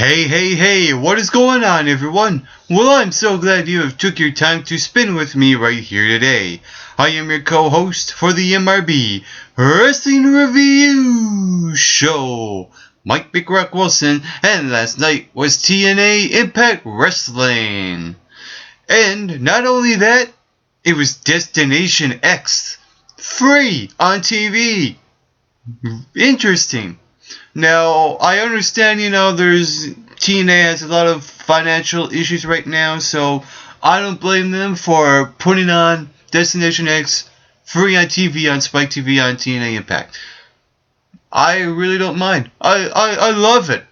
Hey, what is going on, everyone? Well, I'm so glad you have took your time to spend with me right here today. I am your co-host for the MRB Wrestling Review Show, Mike Big Rock Wilson, and last night was TNA Impact Wrestling. And not only that, it was Destination X, free on TV. Interesting. Now, I understand, there's TNA has a lot of financial issues right now, so I don't blame them for putting on Destination X free on TV, on Spike TV, on TNA Impact. I really don't mind. I love it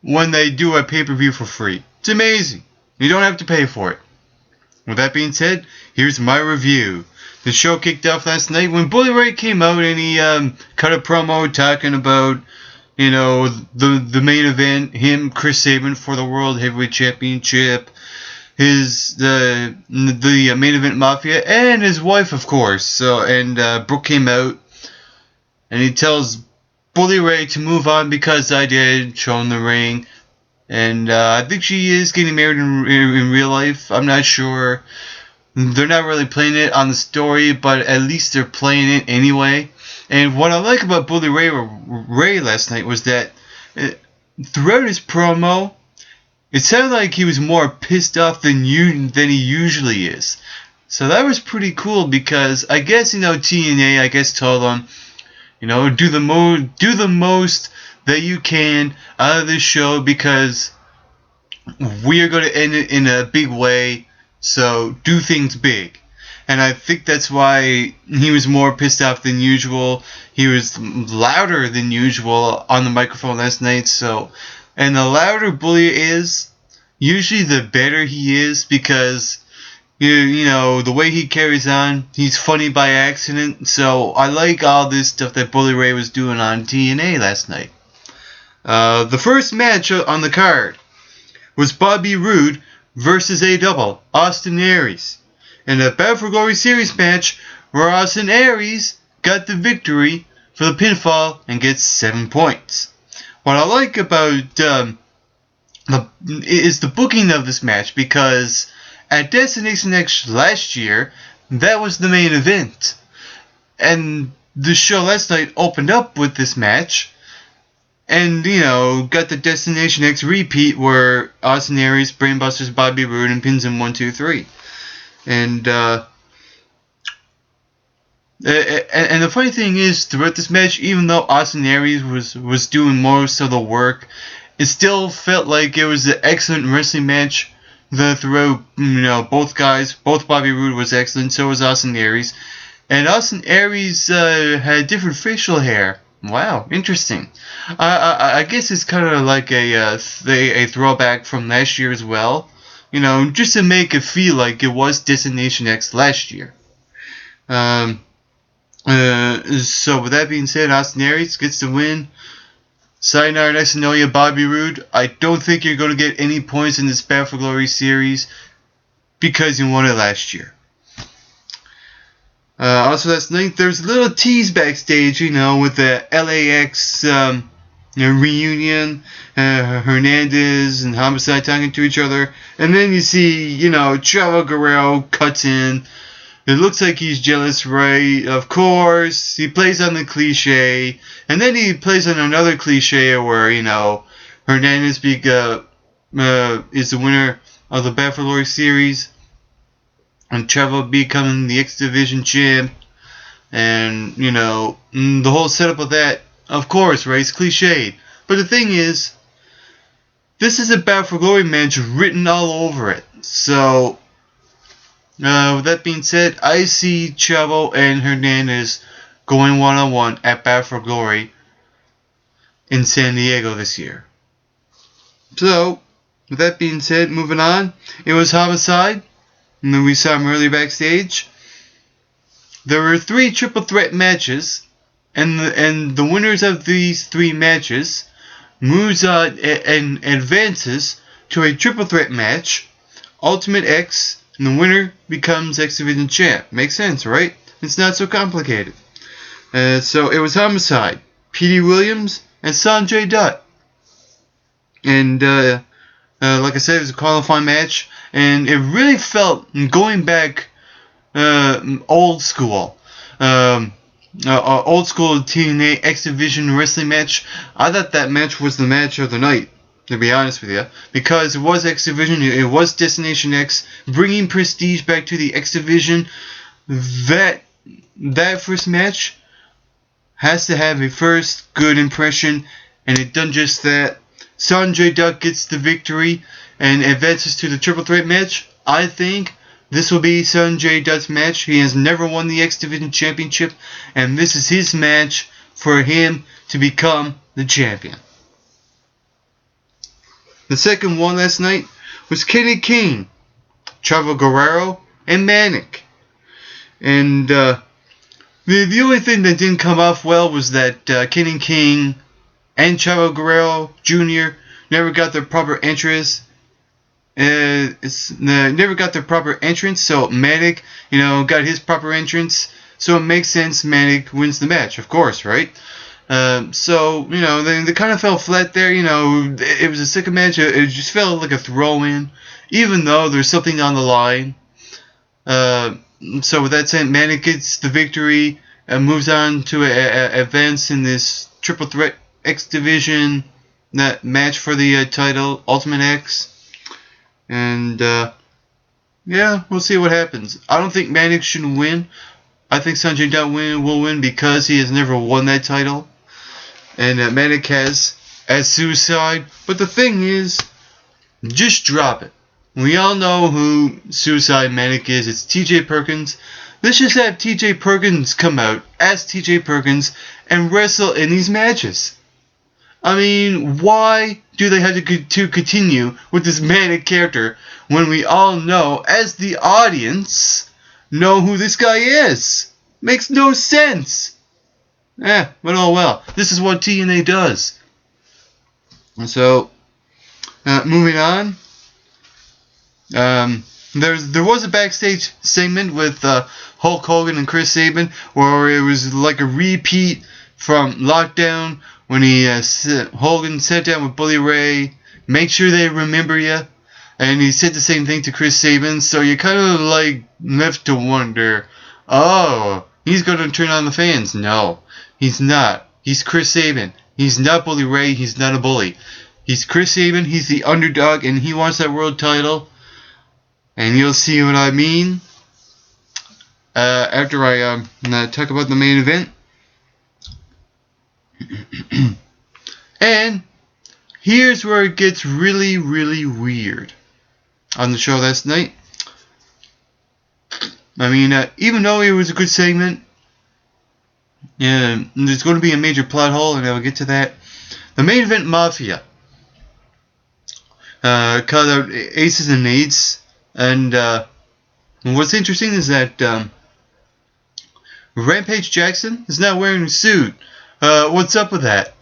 when they do a pay-per-view for free. It's amazing. You don't have to pay for it. With that being said, here's my review. The show kicked off last night when Bully Ray came out and he cut a promo talking about the main event, him, Chris Sabin for the World Heavyweight Championship, the main event Mafia, and his wife, of course. So Brooke came out and he tells Bully Ray to move on because I did show him the ring, and I think she is getting married in real life. I'm not sure. They're not really playing it on the story, but at least they're playing it anyway. And what I like about Bully Ray last night was that throughout his promo, it sounded like he was more pissed off than he usually is. So that was pretty cool because I guess TNA told him, do the most that you can out of this show because we are going to end it in a big way. So do things big. And I think that's why he was more pissed off than usual. He was louder than usual on the microphone last night. And the louder Bully is, usually the better he is because, the way he carries on, he's funny by accident. So I like all this stuff that Bully Ray was doing on TNA last night. The first match on the card was Bobby Roode versus a double, Austin Aries. In a Battle for Glory Series match where Austin Aries got the victory for the pinfall and gets 7 points. What I like about is the booking of this match because at Destination X last year, that was the main event. And the show last night opened up with this match and, got the Destination X repeat where Austin Aries brainbusters Bobby Roode and pins him 1, 2, 3. And the funny thing is, throughout this match, even though Austin Aries was doing most of the work, it still felt like it was an excellent wrestling match. Throughout, both guys, both Bobby Roode was excellent, so was Austin Aries. And Austin Aries had different facial hair. Wow, interesting. I guess it's kind of like a throwback from last year as well. Just to make it feel like it was Destination X last year. So with that being said, Austin Aries gets the win. Sayonara, nice to know you, Bobby Roode. I don't think you're going to get any points in this Battle for Glory series because you won it last year. Also last night, there's a little tease backstage, with the LAX reunion, Hernandez and Homicide talking to each other, and then you see, Chavo Guerrero cuts in. It looks like he's jealous, right? Of course, he plays on the cliche, and then he plays on another cliche where, Hernandez is the winner of the Battle for Glory series, and Chavo becoming the X Division champ, and, the whole setup of that, of course, right, it's cliched. But the thing is, this is a Battle for Glory match written all over it. So, with that being said, I see Chavo and Hernandez going one-on-one at Battle for Glory in San Diego this year. So, with that being said, moving on, it was Homicide. And then we saw him earlier backstage. There were 3 triple threat matches, and the winners of these 3 matches moves on and advances to a triple threat match, Ultimate X, and the winner becomes X Division champ. Makes sense, right? It's not so complicated. So it was Homicide, Petey Williams, and Sanjay Dutt. And like I said, it was a qualifying match, and it really felt, going back old school. Old school TNA X Division wrestling match. I thought that match was the match of the night, to be honest with you, because it was X Division, it was Destination X, bringing prestige back to the X Division. That first match has to have a first good impression, and it done just that. Sanjay Dutt gets the victory and advances to the triple threat match. I think this will be Sanjay Dutt's match. He has never won the X Division Championship, and this is his match for him to become the champion. The second one last night was Kenny King, Chavo Guerrero, and Manic. And the only thing that didn't come off well was that Kenny King and Chavo Guerrero Jr. never got their proper entrance. Never got their proper entrance, so Manic, got his proper entrance. So it makes sense Manic wins the match, of course, right? So they kind of fell flat there. It was a second match. It just felt like a throw-in, even though there's something on the line. So with that said, Manic gets the victory and moves on to advance in this triple threat X Division match for the title, Ultimate X. And yeah, we'll see what happens. I don't think Manic should win. I think Sanjay Dutt will win because he has never won that title. And Manic has as Suicide. But the thing is, just drop it. We all know who Suicide Manic is. It's TJ Perkins. Let's just have TJ Perkins come out as TJ Perkins and wrestle in these matches. I mean, why do they have to continue with this Manic character when we all know, as the audience, know who this guy is? Makes no sense. But oh well. This is what TNA does. So, moving on. There was a backstage segment with Hulk Hogan and Chris Sabin where it was like a repeat from Lockdown when Hogan sat down with Bully Ray, make sure they remember you, and he said the same thing to Chris Sabin. So you kind of like left to wonder, oh, he's going to turn on the fans. No, he's not. He's Chris Sabin. He's not Bully Ray. He's not a bully. He's Chris Sabin. He's the underdog, and he wants that world title. And you'll see what I mean after I talk about the main event. And here's where it gets really, really weird on the show last night. I mean, even though it was a good segment, there's going to be a major plot hole, and I'll get to that. The main event Mafia called out Aces and Eights. And what's interesting is that Rampage Jackson is not wearing a suit. What's up with that?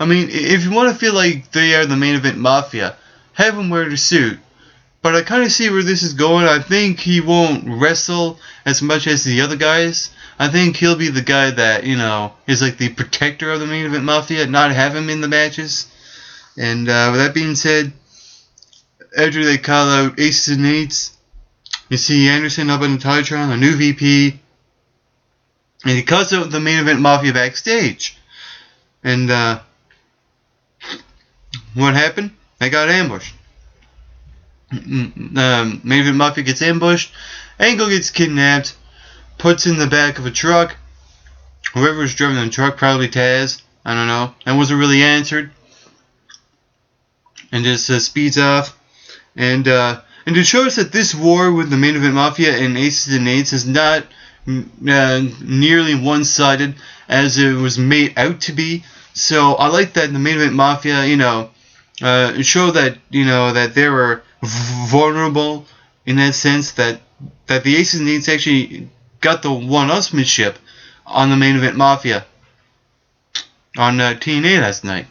I mean, if you want to feel like they are the main event Mafia, have him wear the suit. But I kind of see where this is going. I think he won't wrestle as much as the other guys. I think he'll be the guy that, is like the protector of the main event Mafia, not have him in the matches. And with that being said, after they call out Aces and Eights, you see Anderson up on the Titantron, the new VP, and he calls out the main event Mafia backstage. And what happened? They got ambushed. Main event Mafia gets ambushed. Angle gets kidnapped, puts in the back of a truck. Whoever was driving the truck, probably Taz, I don't know, and wasn't really answered, and just speeds off. And to show us that this war with the main event Mafia and Aces and Eights is not nearly one-sided as it was made out to be. So I like that the main event Mafia, show that that they were vulnerable in that sense, that the Aces and Eights actually got the one-upsmanship on the main event Mafia on TNA last night.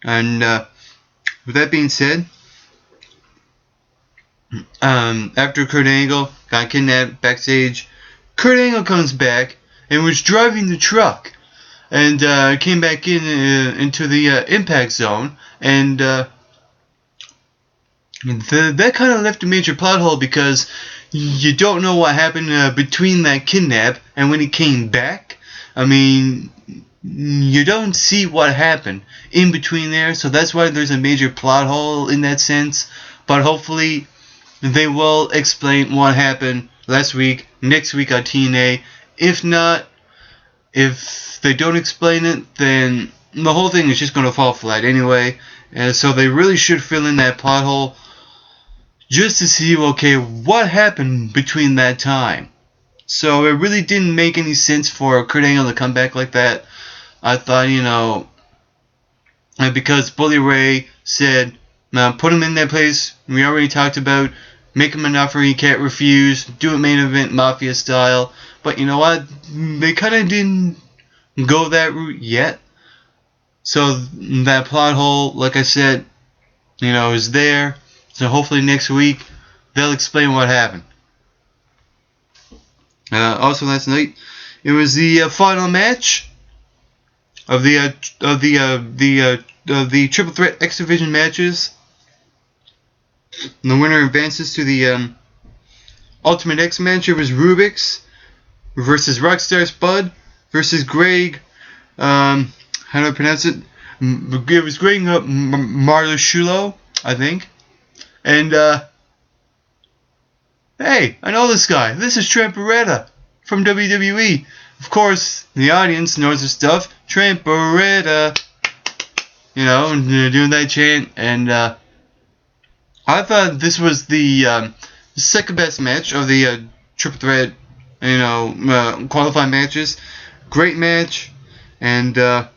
And with that being said, after Kurt Angle got kidnapped backstage, Kurt Angle comes back and was driving the truck. and came back into the Impact Zone, and that kind of left a major plot hole because you don't know what happened between that kidnap and when he came back. I mean, you don't see what happened in between there, so that's why there's a major plot hole in that sense. But hopefully they will explain what happened last week, next week on TNA. If not, if they don't explain it, then the whole thing is just going to fall flat anyway. So they really should fill in that plot hole just to see, okay, what happened between that time. So it really didn't make any sense for Kurt Angle to come back like that. I thought, because Bully Ray said, put him in that place we already talked about, make him an offer he can't refuse, do it main event Mafia style. But you know what? They kind of didn't go that route yet. So that plot hole, like I said, is there. So hopefully next week they'll explain what happened. Also last night, it was the final match of the Triple Threat X Division matches. And the winner advances to the Ultimate X match. It was Rubik's versus Rockstar Spud versus Greg. How do I pronounce it? It was Greg Marlushulo, I think. And hey, I know this guy. This is Trent Beretta from WWE. Of course, the audience knows his stuff. Trent Beretta. Doing that chant. And I thought this was the second best match of the Triple Threat, qualifying matches. Great match. And it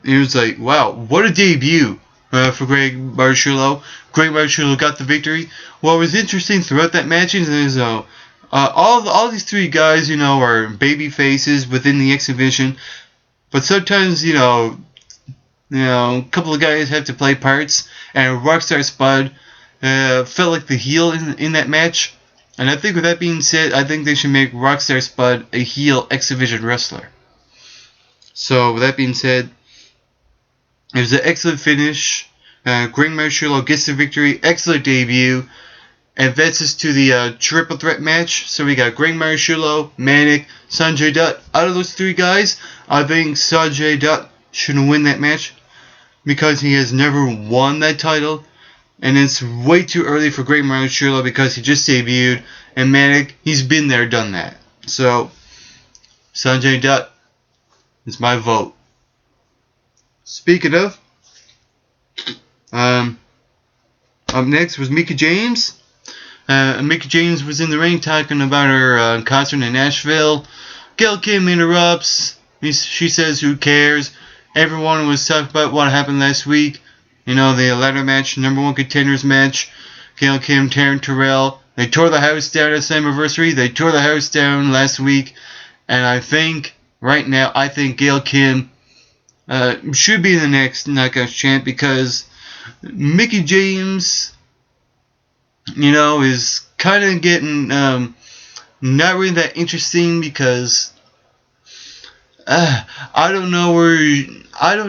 was like, wow, what a debut for Greg Marlushulo. Greg Marlushulo got the victory. What was interesting throughout that match is all these three guys, are baby faces within the X Division, but sometimes, a couple of guys have to play parts, and Rockstar Spud felt like the heel in that match. And I think with that being said, I think they should make Rockstar Spud a heel X Division wrestler. So with that being said, it was an excellent finish. Greg Marlushulo gets the victory. Excellent debut. Advances to the Triple Threat match. So we got Greg Marlushulo, Manic, Sanjay Dutt. Out of those three guys, I think Sanjay Dutt should win that match because he has never won that title. And it's way too early for Greg Marlushulo because he just debuted. And Manic, he's been there, done that. So, Sanjay Dutt is my vote. Speaking of, up next was Mickie James. Mickie James was in the ring talking about her concert in Nashville. Gail Kim interrupts. She says, who cares? Everyone was talking about what happened last week. The ladder match, number one contenders match. Gail Kim, Taryn Terrell. They tore the house down at Slammiversary. They tore the house down last week. And I think, right now, Gail Kim should be the next Knockouts champ because Mickie James, is kind of getting not really that interesting because I don't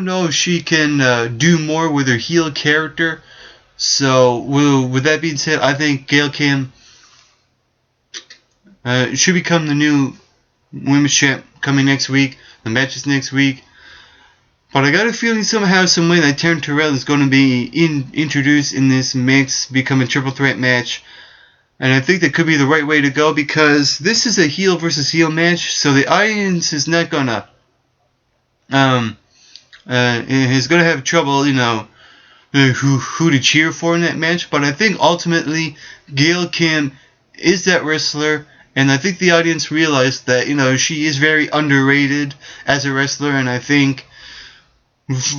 know if she can do more with her heel character. So with that being said, I think Gail Kim should become the new women's champ coming next week. The match is next week. But I got a feeling somehow, some way that Taryn Terrell is going to be introduced in this mix, become a triple threat match. And I think that could be the right way to go because this is a heel versus heel match, so the audience is not gonna is gonna have trouble, who to cheer for in that match. But I think ultimately Gail Kim is that wrestler, and I think the audience realized that she is very underrated as a wrestler, and I think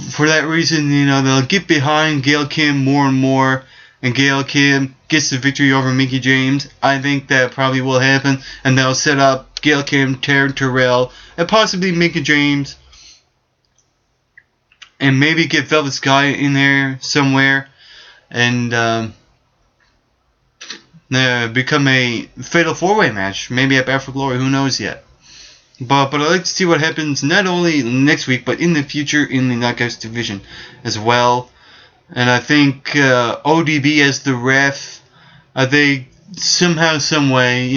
for that reason they'll get behind Gail Kim more and more. And Gail Kim gets the victory over Mickie James. I think that probably will happen. And they'll set up Gail Kim, Taryn Terrell, and possibly Mickie James. And maybe get Velvet Sky in there somewhere. And become a fatal 4-way match, maybe at Bound for Glory, who knows yet. But I'd like to see what happens not only next week, but in the future in the Knockouts division as well. And I think ODB as the ref, I think somehow, some way,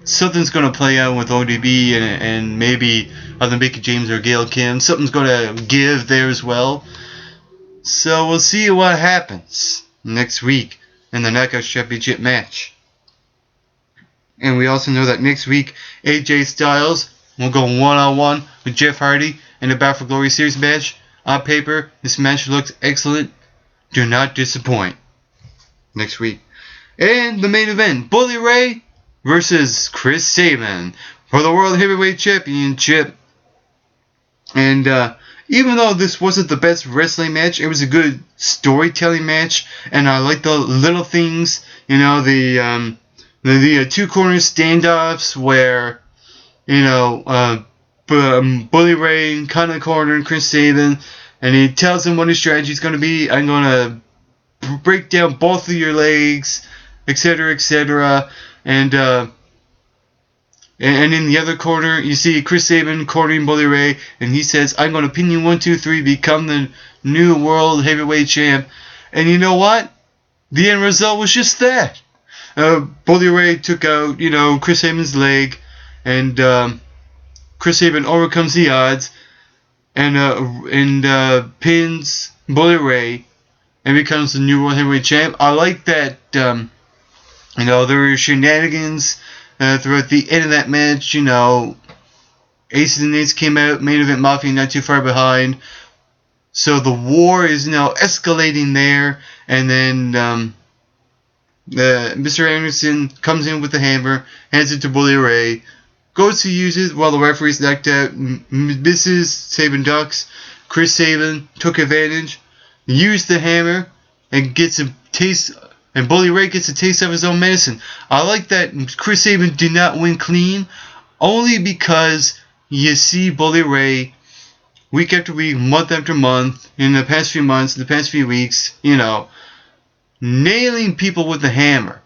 something's going to play out with ODB and maybe either Mickey James or Gail Kim. Something's going to give there as well. So we'll see what happens next week in the Knockouts Championship match. And we also know that next week, AJ Styles will go one-on-one with Jeff Hardy in the Bound for Glory Series match. On paper, this match looks excellent. Do not disappoint next week. And the main event, Bully Ray versus Chris Sabin for the World Heavyweight Championship. And even though this wasn't the best wrestling match, it was a good storytelling match. And I like the little things, the two corner standoffs where, Bully Ray kind of cornered Chris Sabin, and he tells him what his strategy is going to be. I'm going to break down both of your legs, etc., etc. And in the other corner, you see Chris Sabin cornering Bully Ray, and he says, I'm going to pin you 1, 2, 3, become the new World Heavyweight Champ. And you know what? The end result was just that. Bully Ray took out, Chris Sabin's leg, and Chris Sabin overcomes the odds and pins Bully Ray and becomes the new World Heavyweight Champ. I like that, there were shenanigans throughout the end of that match. Aces and Eights came out, Main Event Mafia not too far behind. So the war is now escalating there, and then Mr. Anderson comes in with the hammer, hands it to Bully Ray, goes to use it while the referee's knocked out, misses, Sabin ducks. Chris Sabin took advantage, used the hammer, and gets a taste, and Bully Ray gets a taste of his own medicine. I like that Chris Sabin did not win clean, only because you see Bully Ray week after week, month after month, in the past few months, the past few weeks, nailing people with the hammer.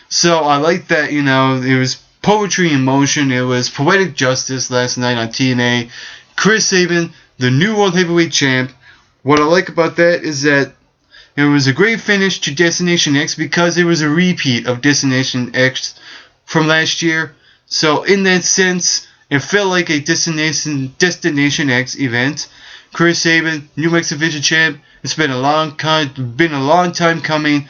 So I like that, it was poetry in motion. It was poetic justice last night on TNA. Chris Sabin, the new World Heavyweight Champ. What I like about that is that it was a great finish to Destination X because it was a repeat of Destination X from last year. So in that sense, it felt like a Destination X event. Chris Sabin, new X Division Champ. It's been a long time coming.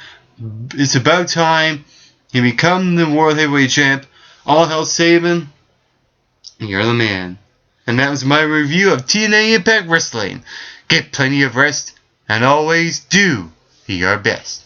It's about time he become the World Heavyweight Champ. All hail Sabin. You're the man. And that was my review of TNA Impact Wrestling. Get plenty of rest and always do your best.